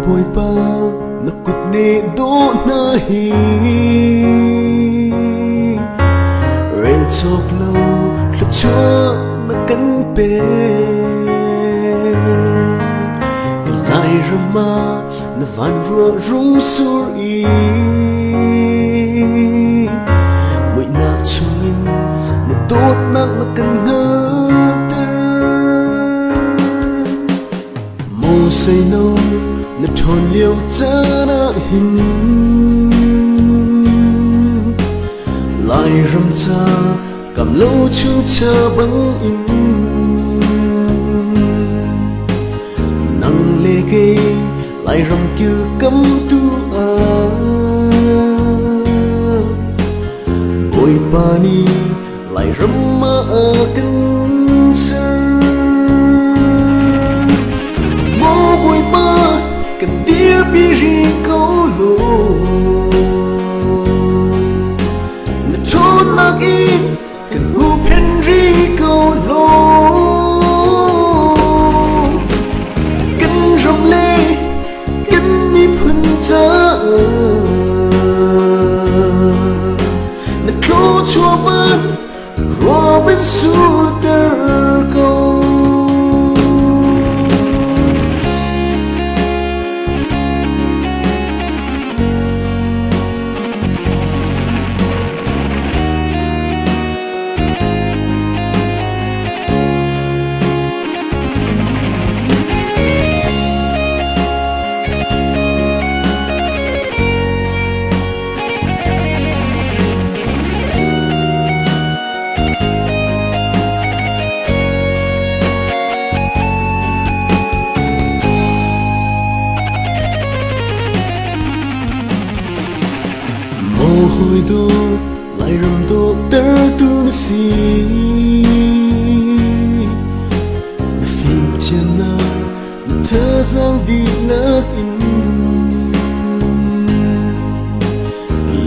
bồi ba na cút nê đố na hi rel chok lâu lúc chúa na cắn bê lại rama na van rùa rung sur y mũi nạc chung in na tốt nạc na cắn ngơ mô say nâu na tròn liêu cha na hin lại râm cha cầm lâu chu cha băng in nang lê gây lại râm kêu cấm tu à bồi ba ni lại râm ma à cân sơ mô bồi ba cần tia bi ri câu lô na trốn nạc in cần hu pen ri câu lô cần rong lê cần mi phun cha na khô chua vân rùa vân su tơ câu hồi đô lại rầm đô tơ tu si phim trên na thơ giang đi nát in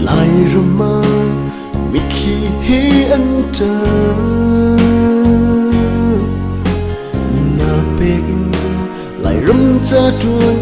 lại rầm ma mi khi hi ăn trơ na pe in lại rầm cha chuan